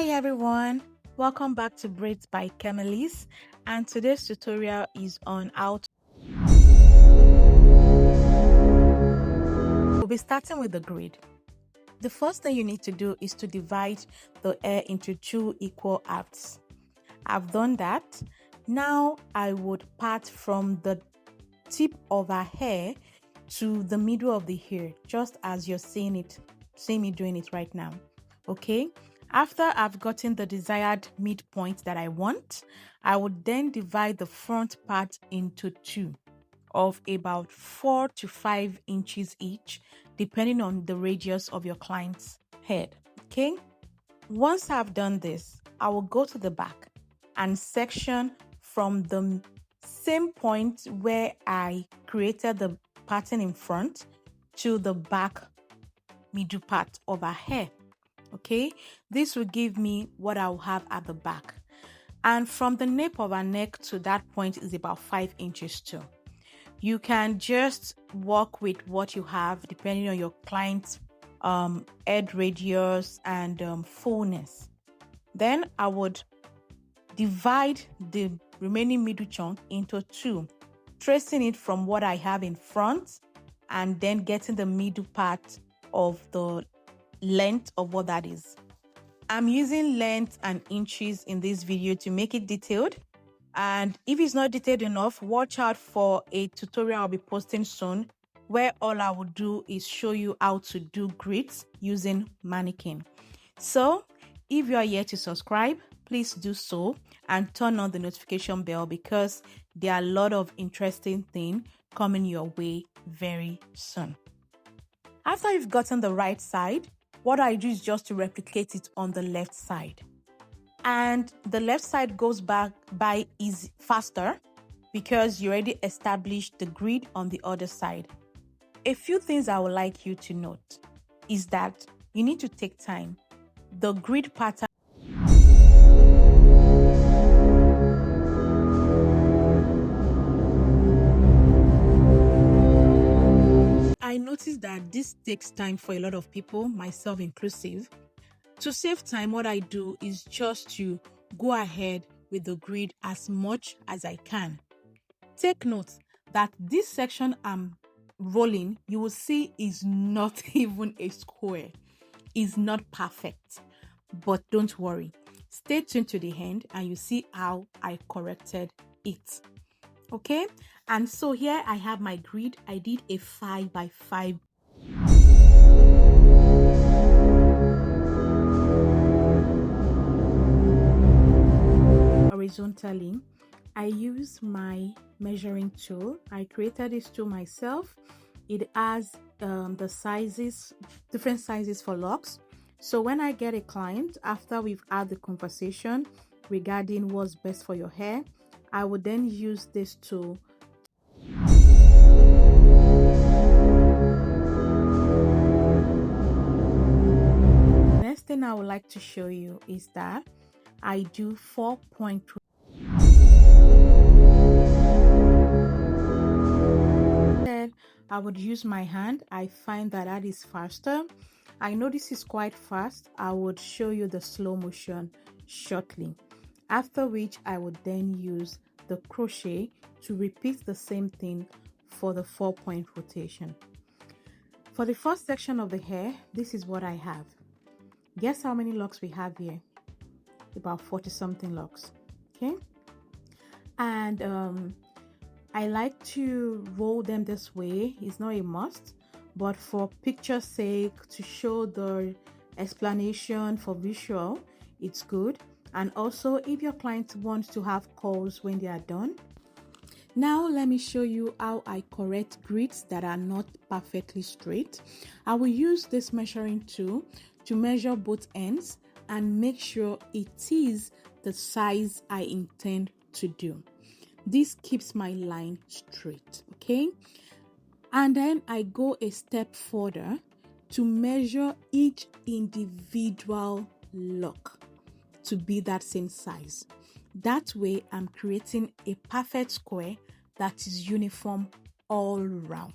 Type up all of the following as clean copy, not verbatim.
Hi everyone, welcome back to Braids by KemLis, and today's tutorial is on how to... We'll be starting with the grid. The first thing you need to do is to divide the hair into 2 equal halves. I've done that. Now I would part from the tip of our hair to the middle of the hair, just as you're seeing me doing it right now. Okay, after I've gotten the desired midpoint that I want, I would then divide the front part into 2 of about 4 to 5 inches each, depending on the radius of your client's head. Okay, once I've done this, I will go to the back and section from the same point where I created the pattern in front to the back middle part of our hair. Okay, this will give me what I'll have at the back, and from the nape of our neck to that point is about 5 inches too. You can just work with what you have depending on your client's head radius and fullness. Then I would divide the remaining middle chunk into 2, tracing it from what I have in front and then getting the middle part of the length of what that is. I'm using length and inches in this video to make it detailed, and if it's not detailed enough, watch out for a tutorial I'll be posting soon where all I will do is show you how to do grids using mannequin. So if you are yet to subscribe, please do so and turn on the notification bell, because there are a lot of interesting things coming your way very soon. After you've gotten the right side, what I do is just to replicate it on the left side. And the left side goes by is faster because you already established the grid on the other side. A few things I would like you to note is that you need to take time. The grid pattern I noticed that this takes time for a lot of people, myself inclusive. To save time, what I do is just to go ahead with the grid as much as I can. Take note that this section I'm rolling, you will see, is not even a square. It's not perfect, but don't worry. Stay tuned to the end and you see how I corrected it. Okay, and so here I have my grid. I did a 5 by 5. Horizontally, I use my measuring tool. I created this tool myself. It has the sizes, different sizes for locks. So when I get a client, after we've had the conversation regarding what's best for your hair, I would then use this tool. Next thing I would like to show you is that I do 4.2. I would use my hand. I find that is faster. I know this is quite fast. I would show you the slow motion shortly, after which I would then use the crochet to repeat the same thing for the 4-point rotation. For the first section of the hair, this is what I have. Guess how many locks we have here? About 40 something locks. Okay, and I like to roll them this way. It's not a must, but for picture's sake, to show the explanation for visual, it's good. And also, if your client wants to have curls when they are done. Now let me show you how I correct grids that are not perfectly straight. I will use this measuring tool to measure both ends and make sure it is the size I intend to do. This keeps my line straight, okay? And then I go a step further to measure each individual lock to be that same size. That way I'm creating a perfect square that is uniform all round.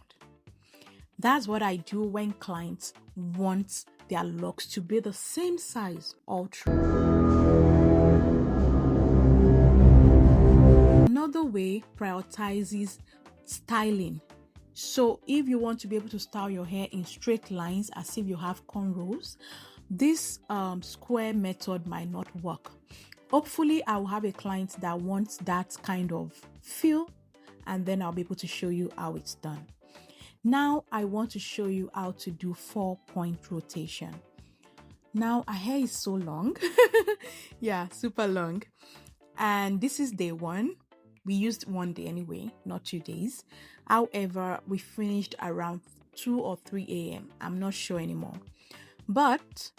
That's what I do when clients want their locks to be the same size all through. Another way prioritizes styling. So if you want to be able to style your hair in straight lines as if you have cornrows, this square method might not work. Hopefully I will have a client that wants that kind of feel, and then I'll be able to show you how it's done. Now I want to show you how to do 4-point rotation. Now our hair is so long. Yeah, super long. And this is day 1. We used 1 day anyway, not 2 days. However, we finished around 2 or 3 a.m. I'm not sure anymore. But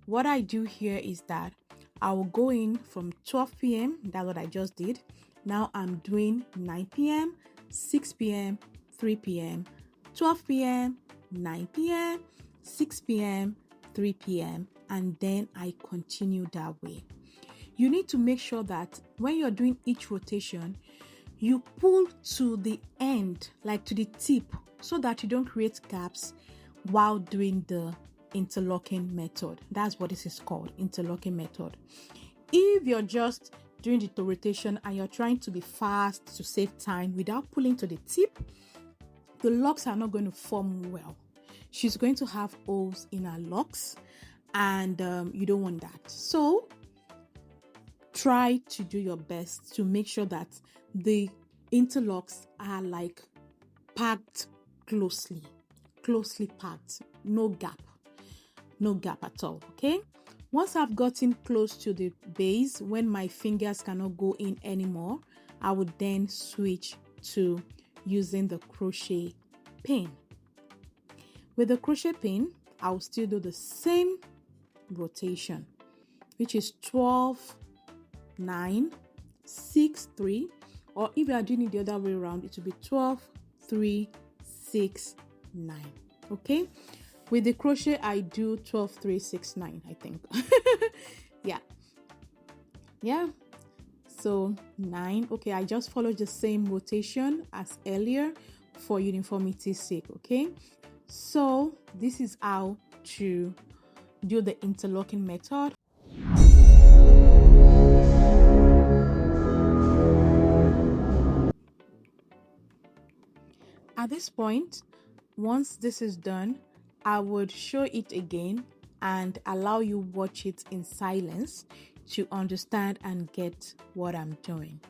what I do here is that I will go in from 12 p.m. That's what I just did. Now I'm doing 9 p.m., 6 p.m., 3 p.m., 12 p.m., 9 p.m., 6 p.m., 3 p.m., and then I continue that way. You need to make sure that when you're doing each rotation, you pull to the end, like to the tip, so that you don't create gaps while doing the interlocking method. That's what this is called, interlocking method. If you're just doing the rotation and you're trying to be fast to save time without pulling to the tip, the locks are not going to form well. She's going to have holes in her locks, and you don't want that. So try to do your best to make sure that the interlocks are like packed closely packed, no gap at all. Okay, once I've gotten close to the base, when my fingers cannot go in anymore, I would then switch to using the crochet pin. With the crochet pin, I'll still do the same rotation, which is 12, 9, 6, 3, or if you are doing it the other way around, it will be 12, 3, 6, 9. Okay, with the crochet I do 12, 3, 6, 9, I think. yeah, so 9. Okay, I just followed the same rotation as earlier for uniformity's sake. Okay, so this is how to do the interlocking method. At this point, once this is done, I would show it again and allow you watch it in silence to understand and get what I'm doing.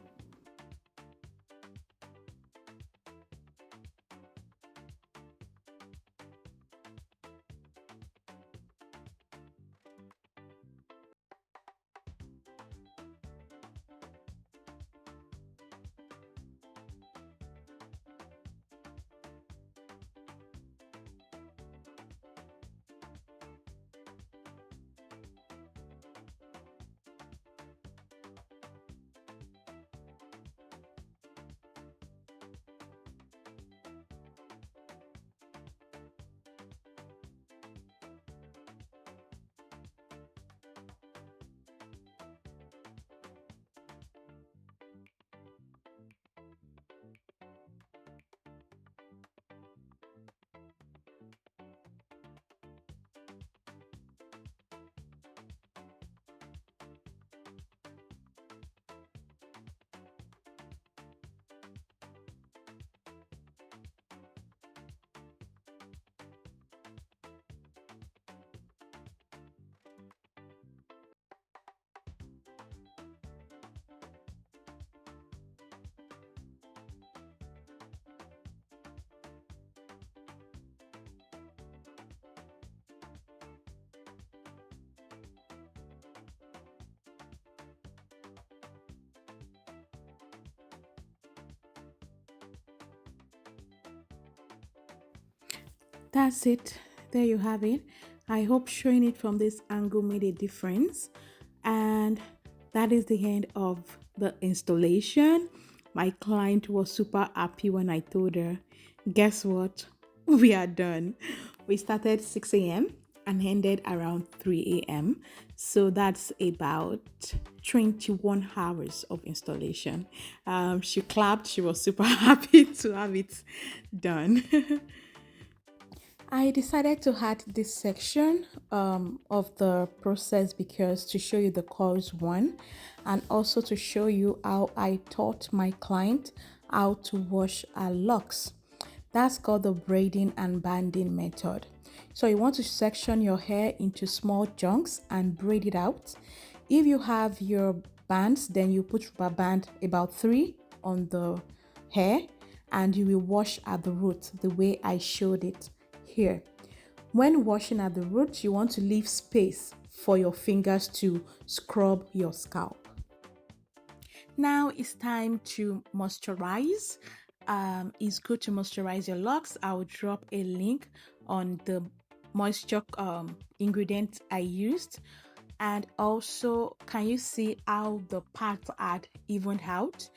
That's it. There you have it. I hope showing it from this angle made a difference. And that is the end of the installation. My client was super happy when I told her, guess what? We are done. We started 6 a.m. and ended around 3 a.m. So that's about 21 hours of installation. She clapped. She was super happy to have it done. I decided to add this section of the process because to show you the course one, and also to show you how I taught my client how to wash her locks. That's called the braiding and banding method. So you want to section your hair into small chunks and braid it out. If you have your bands, then you put rubber band about 3 on the hair, and you will wash at the root the way I showed it here. When washing at the root, you want to leave space for your fingers to scrub your scalp. Now it's time to moisturize. It's good to moisturize your locks. I will drop a link on the moisture ingredient I used. And also, can you see how the parts had evened out?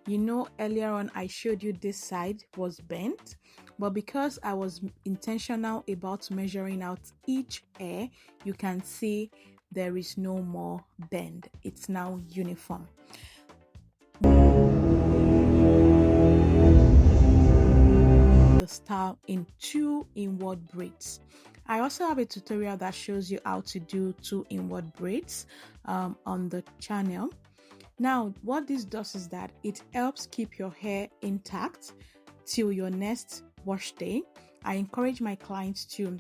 You know, earlier on I showed you this side was bent, but because I was intentional about measuring out each hair, you can see there is no more bend. It's now uniform. The style in 2 inward braids. I also have a tutorial that shows you how to do 2 inward braids on the channel. Now, what this does is that it helps keep your hair intact till your next wash day. I encourage my clients to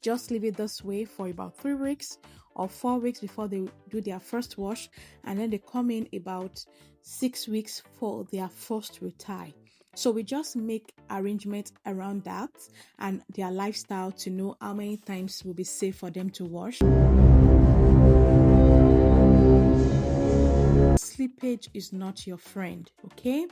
just leave it this way for about 3 weeks or 4 weeks before they do their first wash, and then they come in about 6 weeks for their first retie. So we just make arrangements around that and their lifestyle to know how many times will be safe for them to wash. Slippage is not your friend, okay?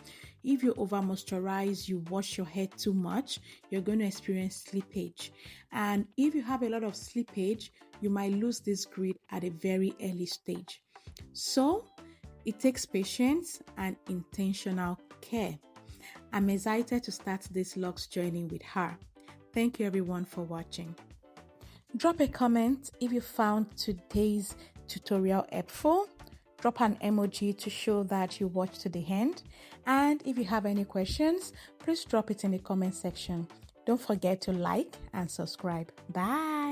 If you over moisturize, you wash your hair too much, you're going to experience slippage. And if you have a lot of slippage, you might lose this grid at a very early stage. So it takes patience and intentional care. I'm excited to start this Locs journey with her. Thank you everyone for watching. Drop a comment if you found today's tutorial helpful. Drop an emoji to show that you watched to the end. And if you have any questions, please drop it in the comment section. Don't forget to like and subscribe. Bye.